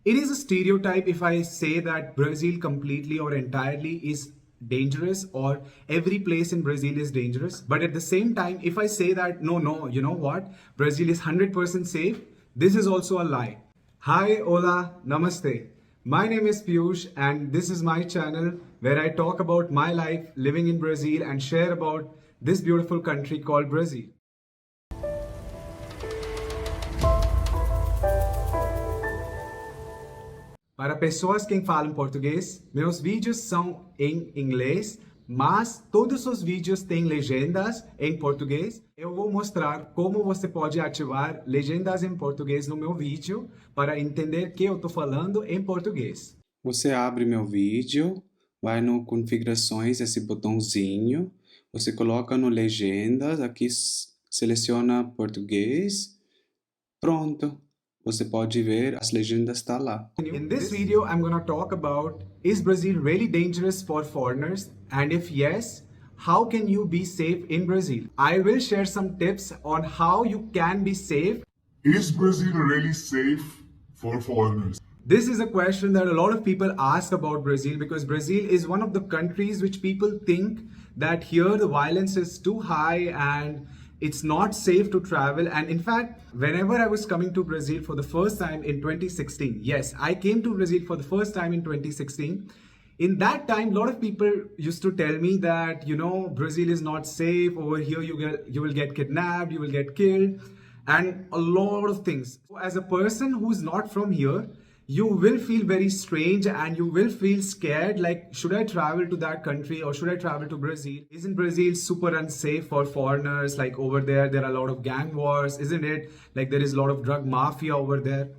It is a stereotype if I say that Brazil completely or entirely is dangerous or every place in Brazil is dangerous. But at the same time, if I say that no, you know what? Brazil is 100% safe, this is also a lie. Hi, hola, namaste. My name is Piyush and this is my channel where I talk about my life living in Brazil and share about this beautiful country called Brazil. Para pessoas que falam português, meus vídeos são em inglês, mas todos os vídeos têm legendas em português. Eu vou mostrar como você pode ativar legendas em português no meu vídeo para entender que eu estou falando em português. Você abre meu vídeo, vai no configurações, esse botãozinho, você coloca no legendas, aqui seleciona português, pronto. Você pode ver, as legendas estão lá. In this video, I'm going to talk about, is Brazil really dangerous for foreigners? And if yes, how can you be safe in Brazil? I will share some tips on how you can be safe. Is Brazil really safe for foreigners? This is a question that a lot of people ask about Brazil because Brazil is one of the countries which people think that here the violence is too high and it's not safe to travel. And in fact, whenever I was coming to Brazil for the first time in 2016, yes, I came to Brazil for the first time in 2016. In that time, a lot of people used to tell me that, you know, Brazil is not safe. Over here, you will get kidnapped, you will get killed, and a lot of things. So as a person who's not from here, you will feel very strange and you will feel scared, like, should I travel to that country or should I travel to Brazil? Isn't Brazil super unsafe for foreigners? Like over there are a lot of gang wars, isn't it? Like there is a lot of drug mafia over there.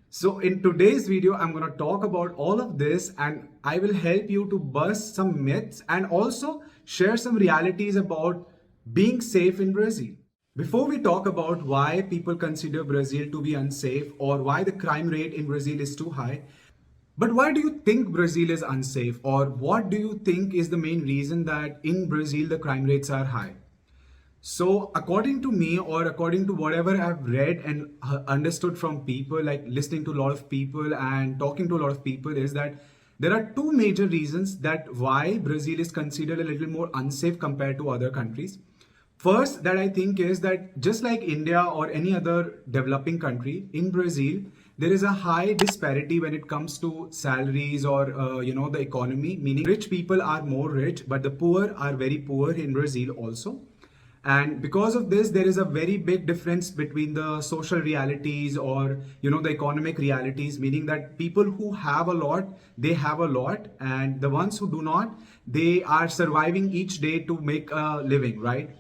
So in today's video, I'm going to talk about all of this and I will help you to bust some myths and also share some realities about being safe in Brazil. Before we talk about why people consider Brazil to be unsafe or why the crime rate in Brazil is too high, but why do you think Brazil is unsafe, or what do you think is the main reason that in Brazil the crime rates are high? So according to me, or according to whatever I've read and understood from people, like listening to a lot of people and talking to a lot of people, is that there are two major reasons that why Brazil is considered a little more unsafe compared to other countries. First, that I think is that just like India or any other developing country, in Brazil, there is a high disparity when it comes to salaries or, the economy, meaning rich people are more rich, but the poor are very poor in Brazil also. And because of this, there is a very big difference between the social realities or, the economic realities, meaning that people who have a lot, they have a lot. And the ones who do not, they are surviving each day to make a living, right?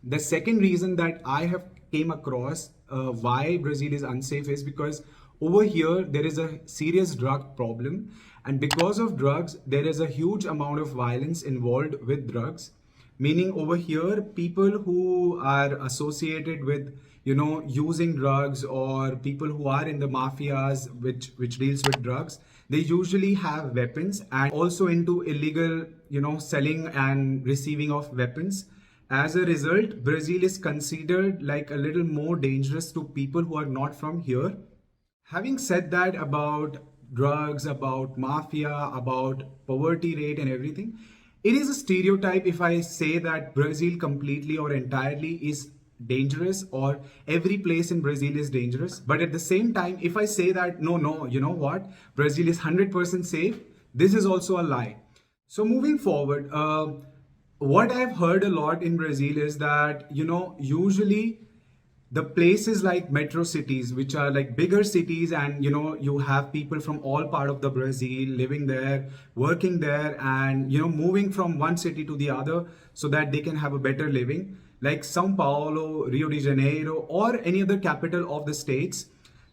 The second reason that I have came across why Brazil is unsafe is because over here there is a serious drug problem, and because of drugs there is a huge amount of violence involved with drugs. Meaning over here people who are associated with using drugs or people who are in the mafias which deals with drugs, they usually have weapons and also into illegal selling and receiving of weapons. As a result, Brazil is considered like a little more dangerous to people who are not from here. Having said that about drugs, about mafia, about poverty rate and everything, it is a stereotype if I say that Brazil completely or entirely is dangerous or every place in Brazil is dangerous. But at the same time, if I say that no, you know what? Brazil is 100% safe, this is also a lie. So moving forward, what I've heard a lot in Brazil is that, usually the places like metro cities, which are like bigger cities, and you have people from all part of the Brazil living there, working there, and moving from one city to the other so that they can have a better living, like São Paulo, Rio de Janeiro, or any other capital of the states.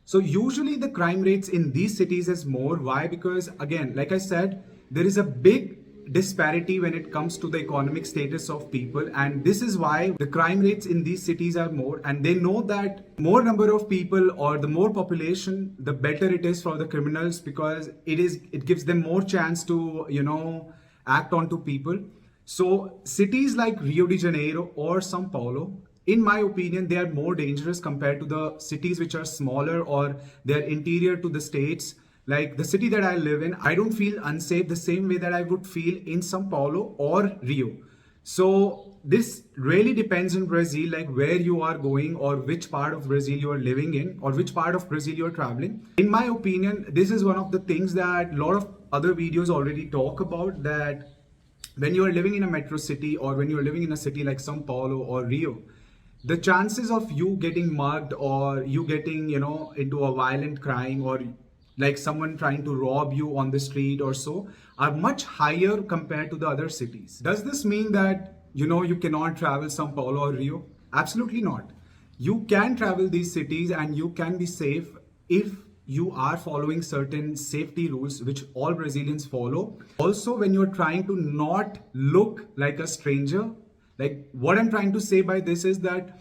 So usually the crime rates in these cities is more. Why? Because again, like I said, there is a big disparity when it comes to the economic status of people, and this is why the crime rates in these cities are more. And they know that more number of people or the more population, the better it is for the criminals, because it gives them more chance to act onto people. So cities like Rio de Janeiro or Sao Paulo, in my opinion, they are more dangerous compared to the cities which are smaller or they're interior to the states, like the city that I live in, I don't feel unsafe the same way that I would feel in Sao Paulo or Rio. So this really depends in Brazil, like where you are going or which part of Brazil you are living in or which part of Brazil you are traveling. In my opinion, this is one of the things that a lot of other videos already talk about, that when you are living in a metro city or when you are living in a city like Sao Paulo or Rio, the chances of you getting mugged or you getting, into a violent crime or like someone trying to rob you on the street or so are much higher compared to the other cities. Does this mean that, you cannot travel Sao Paulo or Rio? Absolutely not. You can travel these cities and you can be safe if you are following certain safety rules which all Brazilians follow. Also, when you're trying to not look like a stranger, like what I'm trying to say by this is that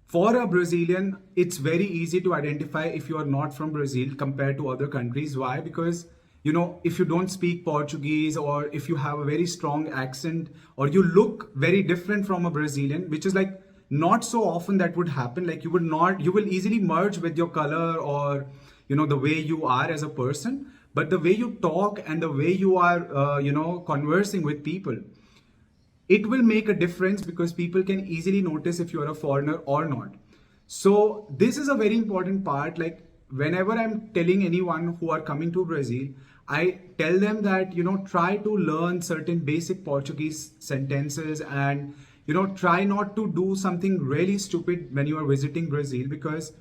for a Brazilian, it's very easy to identify if you are not from Brazil compared to other countries. Why? Because, if you don't speak Portuguese or if you have a very strong accent or you look very different from a Brazilian, which is like not so often that would happen. Like you will easily merge with your color or, the way you are as a person, but the way you talk and the way you are, conversing with people, it will make a difference because people can easily notice if you're a foreigner or not. So this is a very important part. Like whenever I'm telling anyone who are coming to Brazil, I tell them that, try to learn certain basic Portuguese sentences and, try not to do something really stupid when you are visiting Brazil, because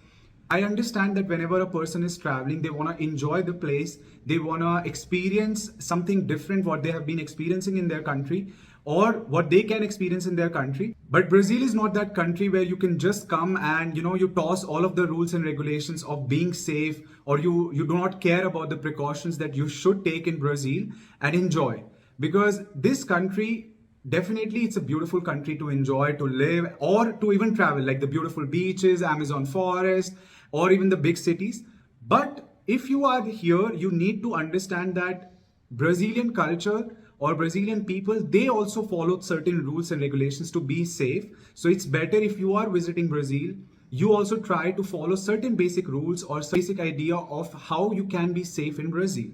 I understand that whenever a person is traveling, they want to enjoy the place, they want to experience something different what they have been experiencing in their country or what they can experience in their country. But Brazil is not that country where you can just come and you toss all of the rules and regulations of being safe, or you do not care about the precautions that you should take in Brazil and enjoy. Because this country, definitely it's a beautiful country to enjoy, to live, or to even travel, like the beautiful beaches, Amazon forest, or even the big cities. But if you are here, you need to understand that Brazilian culture or Brazilian people, they also follow certain rules and regulations to be safe. So it's better if you are visiting Brazil, you also try to follow certain basic rules or basic idea of how you can be safe in Brazil.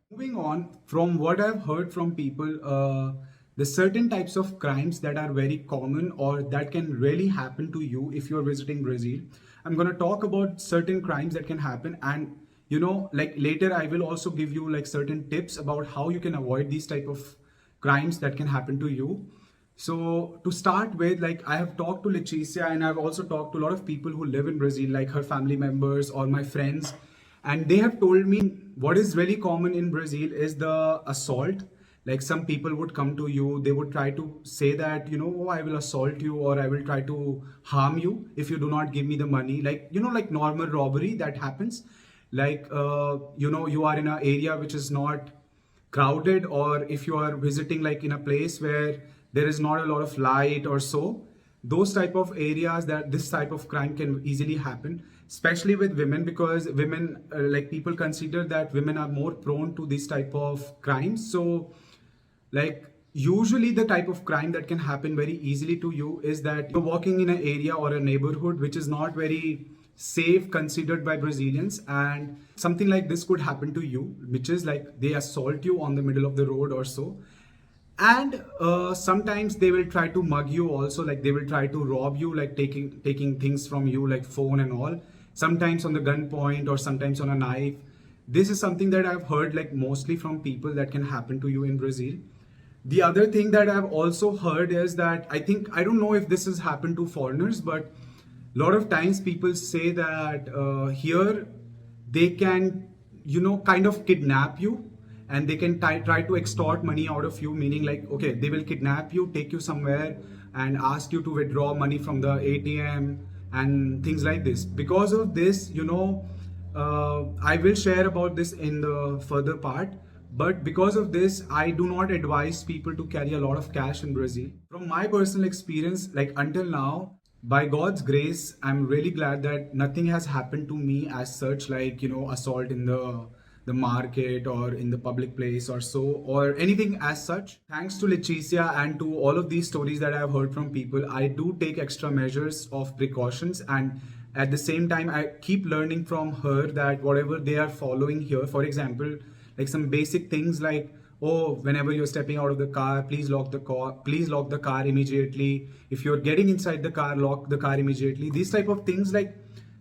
Moving on, from what I've heard from people, there's certain types of crimes that are very common or that can really happen to you if you're visiting Brazil. I'm going to talk about certain crimes that can happen, and like later I will also give you like certain tips about how you can avoid these type of crimes that can happen to you. So to start with, like I have talked to Leticia and I've also talked to a lot of people who live in Brazil, like her family members or my friends, and they have told me what is really common in Brazil is the assault. Like some people would come to you, they would try to say that, oh, I will assault you or I will try to harm you if you do not give me the money. Like, like normal robbery that happens. Like, you are in an area which is not crowded, or if you are visiting like in a place where there is not a lot of light or so, those type of areas that this type of crime can easily happen, especially with women, because women, like people consider that women are more prone to this type of crimes. So like usually the type of crime that can happen very easily to you is that you're walking in an area or a neighborhood which is not very safe considered by Brazilians, and something like this could happen to you, which is like they assault you on the middle of the road or so. And sometimes they will try to mug you also, like they will try to rob you, like taking things from you like phone and all, sometimes on the gunpoint or sometimes on a knife. This is something that I've heard like mostly from people that can happen to you in Brazil. The other thing that I've also heard is that I don't know if this has happened to foreigners, but a lot of times people say that here they can, kind of kidnap you, and they can try to extort money out of you, meaning like, okay, they will kidnap you, take you somewhere and ask you to withdraw money from the ATM and things like this. Because of this, I will share about this in the further part. But because of this, I do not advise people to carry a lot of cash in Brazil. From my personal experience, like until now, by God's grace, I'm really glad that nothing has happened to me as such, like, assault in the market or in the public place or so, or anything as such. Thanks to Leticia and to all of these stories that I've heard from people, I do take extra measures of precautions, and At the same time, I keep learning from her that whatever they are following here, for example, like some basic things like, oh, whenever you're stepping out of the car, please lock the car immediately. If you're getting inside the car, lock the car immediately. These type of things, like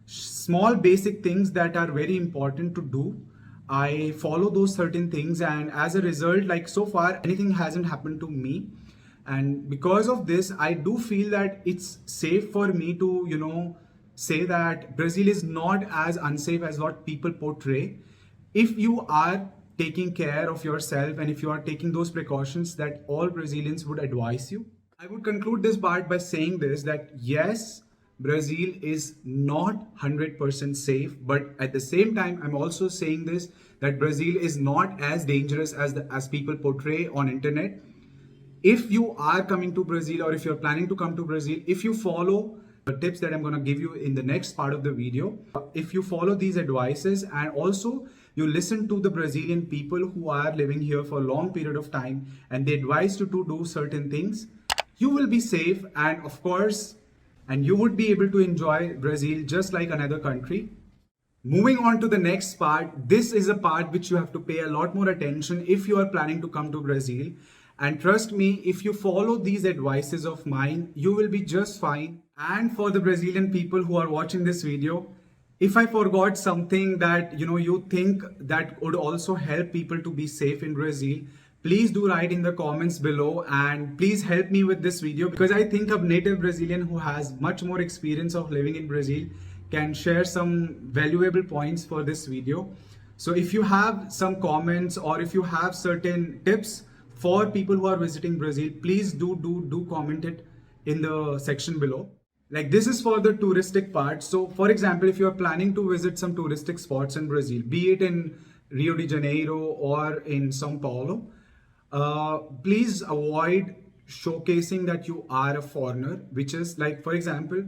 small basic things that are very important to do. I follow those certain things, and as a result, like so far, anything hasn't happened to me. And because of this, I do feel that it's safe for me to, say that Brazil is not as unsafe as what people portray. If you are taking care of yourself and if you are taking those precautions that all Brazilians would advise you. I would conclude this part by saying this, that yes, Brazil is not 100% safe, but at the same time, I'm also saying this, that Brazil is not as dangerous as people portray on internet. If you are coming to Brazil, or if you're planning to come to Brazil, if you follow the tips that I'm going to give you in the next part of the video, if you follow these advices and also you listen to the Brazilian people who are living here for a long period of time and they advise you to do certain things, you will be safe, and of course, and you would be able to enjoy Brazil just like another country. Moving on to the next part, this is a part which you have to pay a lot more attention if you are planning to come to Brazil. And trust me, if you follow these advices of mine, you will be just fine. And for the Brazilian people who are watching this video, if I forgot something that you think that would also help people to be safe in Brazil, please do write in the comments below, and please help me with this video, because I think a native Brazilian who has much more experience of living in Brazil can share some valuable points for this video. So if you have some comments or if you have certain tips for people who are visiting Brazil, please do comment it in the section below. Like, this is for the touristic part. So for example, if you are planning to visit some touristic spots in Brazil, be it in Rio de Janeiro or in Sao Paulo, please avoid showcasing that you are a foreigner, which is like, for example,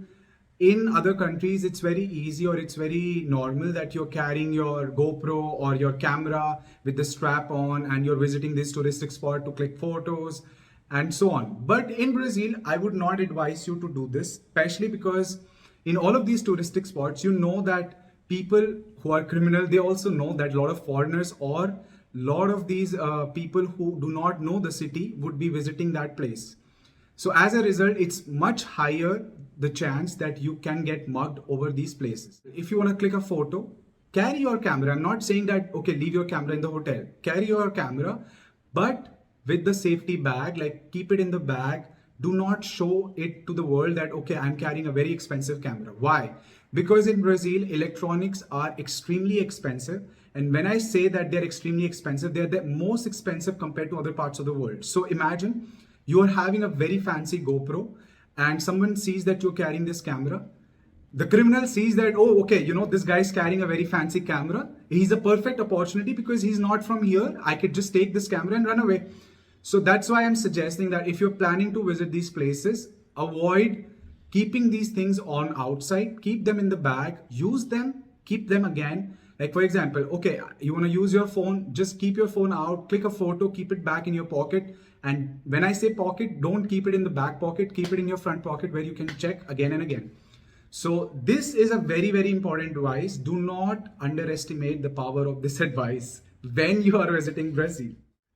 in other countries, it's very easy or it's very normal that you're carrying your GoPro or your camera with the strap on and you're visiting this touristic spot to click photos and so on. But in Brazil, I would not advise you to do this, especially because in all of these touristic spots, you know that people who are criminal, they also know that a lot of foreigners or a lot of these people who do not know the city would be visiting that place. So as a result, it's much higher the chance that you can get mugged over these places. If you want to click a photo, carry your camera. I'm not saying that, okay, leave your camera in the hotel. Carry your camera, but with the safety bag, like keep it in the bag. Do not show it to the world that, okay, I'm carrying a very expensive camera. Why? Because in Brazil, electronics are extremely expensive. And when I say that they're extremely expensive, they're the most expensive compared to other parts of the world. So imagine you are having a very fancy GoPro and someone sees that you're carrying this camera. The criminal sees that, oh, okay, this guy's carrying a very fancy camera. He's a perfect opportunity because he's not from here. I could just take this camera and run away. So that's why I'm suggesting that if you're planning to visit these places, avoid keeping these things on outside. Keep them in the bag, use them, keep them again. Like, for example, okay, you want to use your phone, just keep your phone out, click a photo, keep it back in your pocket. And when I say pocket, don't keep it in the back pocket, keep it in your front pocket where you can check again and again. So this is a very, very important advice. Do not underestimate the power of this advice when you are visiting Brazil.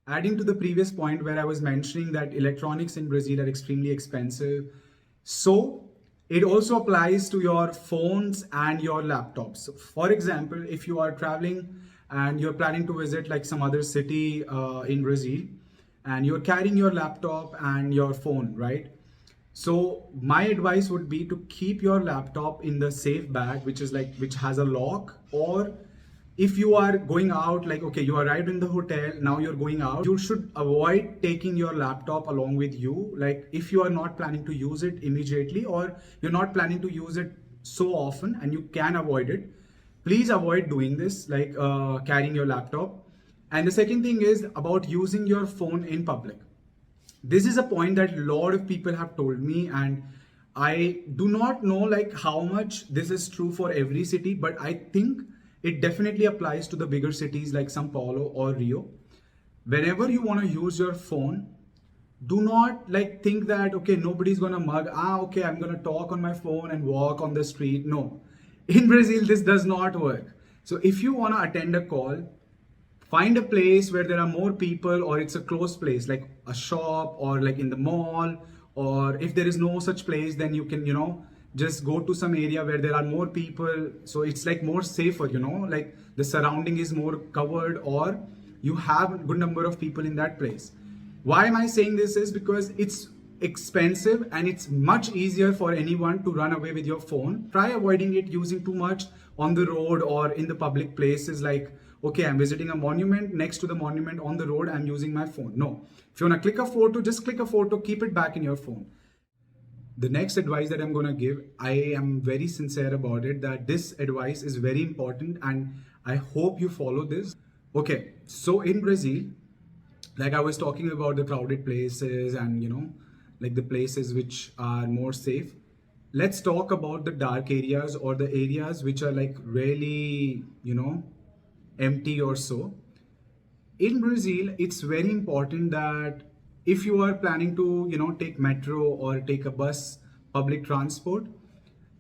Adding to the previous point where I was mentioning that electronics in Brazil are extremely expensive. So it also applies to your phones and your laptops. So for example, if you are traveling and you're planning to visit like some other city in Brazil, and you're carrying your laptop and your phone, right? So my advice would be to keep your laptop in the safe bag, which has a lock. Or if you are going out, like, okay, you arrived in the hotel, now you're going out, you should avoid taking your laptop along with you. Like, if you are not planning to use it immediately or you're not planning to use it so often and you can avoid it, please avoid doing this, like carrying your laptop. And the second thing is about using your phone in public. This is a point that a lot of people have told me, and I do not know like how much this is true for every city, but I think it definitely applies to the bigger cities like Sao Paulo or Rio. Whenever you want to use your phone, do not like think that, okay, nobody's gonna mug. Okay, I'm gonna talk on my phone and walk on the street. No, In Brazil, this does not work. So if you want to attend a call, find a place where there are more people, or it's a closed place like a shop or like in the mall. Or if there is no such place, then you can, just go to some area where there are more people, so it's like more safer, like the surrounding is more covered, or you have a good number of people in that place. Why am I saying this is because it's expensive and it's much easier for anyone to run away with your phone. Try avoiding it using too much on the road or in the public places, like, okay, I'm visiting a monument, next to the monument on the road, I'm using my phone. No. If you want to click a photo, just click a photo, keep it back in your phone. The next advice that I'm going to give, I am very sincere about it, that this advice is very important and I hope you follow this. Okay, so in Brazil, like I was talking about the crowded places and, like the places which are more safe. Let's talk about the dark areas or the areas which are like really, empty or so. In Brazil, it's very important that if you are planning to, take metro or take a bus, public transport,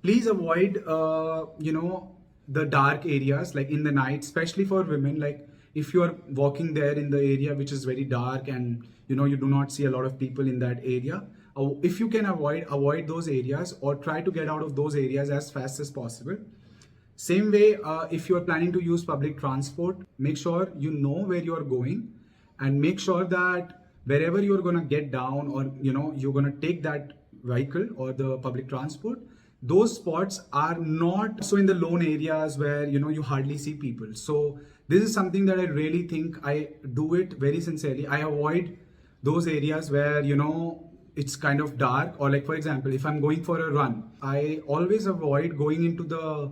please avoid, the dark areas, like in the night, especially for women. Like if you are walking there in the area which is very dark and, you do not see a lot of people in that area, if you can avoid those areas or try to get out of those areas as fast as possible. Same way, if you are planning to use public transport, make sure you know where you are going and make sure that wherever you're going to get down or, you're going to take that vehicle or the public transport, those spots are not so in the lone areas where, you hardly see people. So this is something that I really think I do it very sincerely. I avoid those areas where, it's kind of dark, or like, for example, if I'm going for a run, I always avoid going into the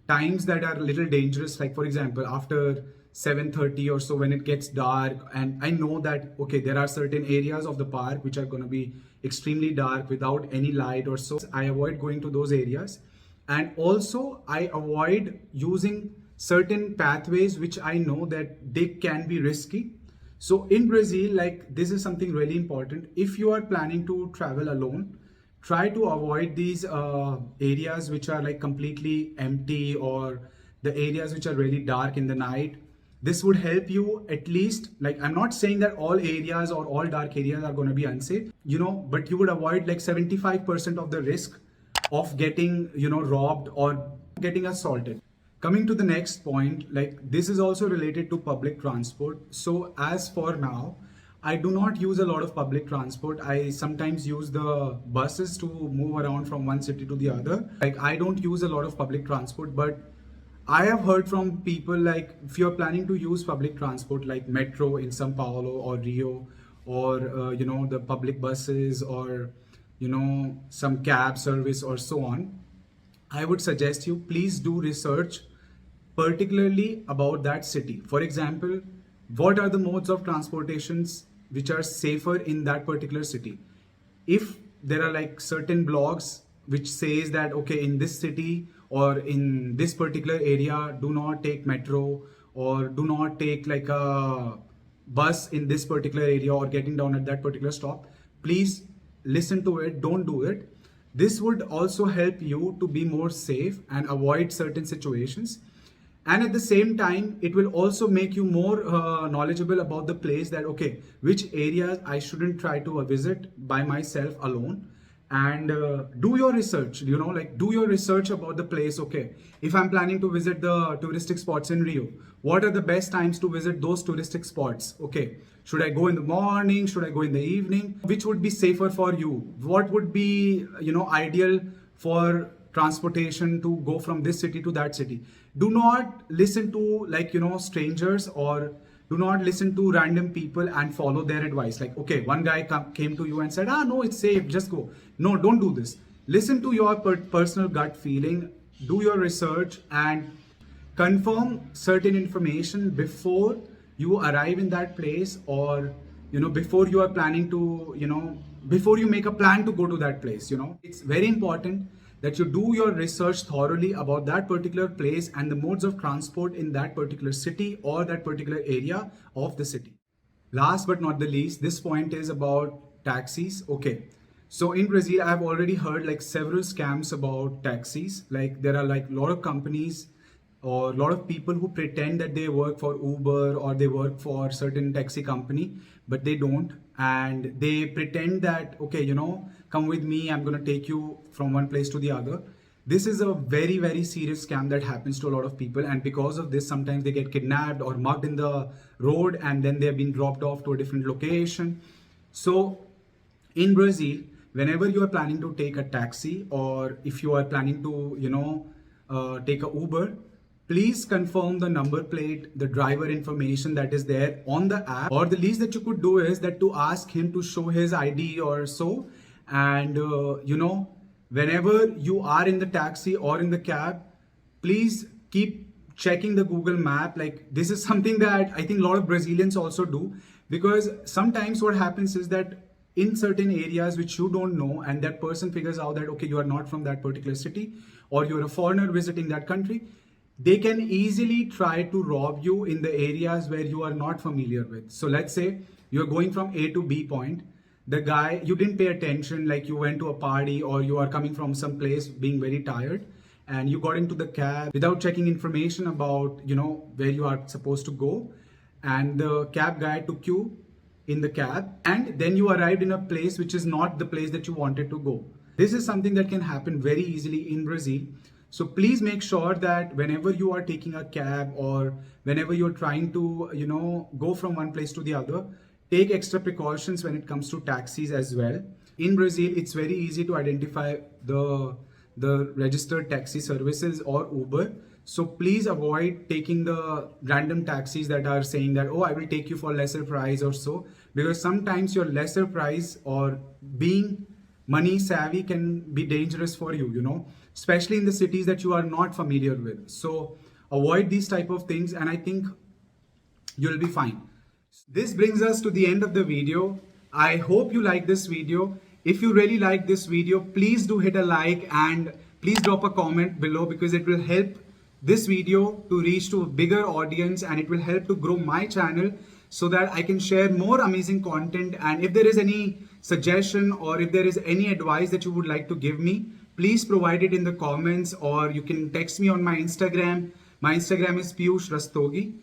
times that are a little dangerous, like for example after 7:30 or so, when it gets dark and I know that okay, there are certain areas of the park which are going to be extremely dark without any light or so. I avoid going to those areas, and also I avoid using certain pathways which I know that they can be risky. So in Brazil, like this is something really important. If you are planning to travel alone, try to avoid these areas which are like completely empty, or the areas which are really dark in the night. This would help you at least, like I'm not saying that all areas or all dark areas are going to be unsafe, but you would avoid like 75% of the risk of getting, robbed or getting assaulted. Coming to the next point, like this is also related to public transport. So as for now, I do not use a lot of public transport. I sometimes use the buses to move around from one city to the other. Like I don't use a lot of public transport, but I have heard from people, like if you're planning to use public transport like metro in Sao Paulo or Rio, or the public buses, or some cab service or so on, I would suggest you please do research particularly about that city. For example, what are the modes of transportations which are safer in that particular city? If there are like certain blogs which says that okay, in this city or in this particular area, do not take metro or do not take like a bus in this particular area or getting down at that particular stop, please listen to it, don't do it. This would also help you to be more safe and avoid certain situations. And at the same time, it will also make you more knowledgeable about the place, that okay, which areas I shouldn't try to visit by myself alone. And do your research, like do your research about the place. Okay, if I'm planning to visit the touristic spots in Rio, what are the best times to visit those touristic spots? Okay, should I go in the morning, should I go in the evening? Which would be safer for you? What would be ideal for transportation to go from this city to that city? Do not listen to like strangers, or do not listen to random people and follow their advice. Like okay, one guy came to you and said, no, it's safe, just go. No, don't do this. Listen to your personal gut feeling, do your research and confirm certain information before you arrive in that place, or before you are planning to before you make a plan to go to that place. It's very important that you do your research thoroughly about that particular place and the modes of transport in that particular city or that particular area of the city. Last but not the least, this point is about taxis. Okay, So in Brazil, I've already heard like several scams about taxis. Like there are like a lot of companies or a lot of people who pretend that they work for Uber or they work for certain taxi company, but they don't. And they pretend that, okay, come with me, I'm going to take you from one place to the other. This is a very, very serious scam that happens to a lot of people. And because of this, sometimes they get kidnapped or mugged in the road and then they're being dropped off to a different location. So in Brazil, whenever you are planning to take a taxi or if you are planning to, take a Uber, please confirm the number plate, the driver information that is there on the app. Or the least that you could do is that to ask him to show his ID or so. And, whenever you are in the taxi or in the cab, please keep checking the Google map. Like this is something that I think a lot of Brazilians also do, because sometimes what happens is that in certain areas which you don't know and that person figures out that okay, you are not from that particular city or you're a foreigner visiting that country, they can easily try to rob you in the areas where you are not familiar with. So let's say you're going from A to B point, the guy, you didn't pay attention, like you went to a party or you are coming from some place being very tired and you got into the cab without checking information about where you are supposed to go, and the cab guy took you in the cab and then you arrived in a place which is not the place that you wanted to go. This is something that can happen very easily in Brazil. So please make sure that whenever you are taking a cab or whenever you're trying to go from one place to the other, take extra precautions when it comes to taxis as well. In Brazil, it's very easy to identify the registered taxi services or Uber. So please avoid taking the random taxis that are saying that, oh, I will take you for lesser price or so, because sometimes your lesser price or being money savvy can be dangerous for you, especially in the cities that you are not familiar with. So avoid these type of things and I think you'll be fine. This brings us to the end of the video. I hope you like this video. If you really like this video, please do hit a like and please drop a comment below, because it will help this video to reach to a bigger audience and it will help to grow my channel so that I can share more amazing content. And if there is any suggestion or if there is any advice that you would like to give me, please provide it in the comments or you can text me on my Instagram. My Instagram is Piyush Rastogi.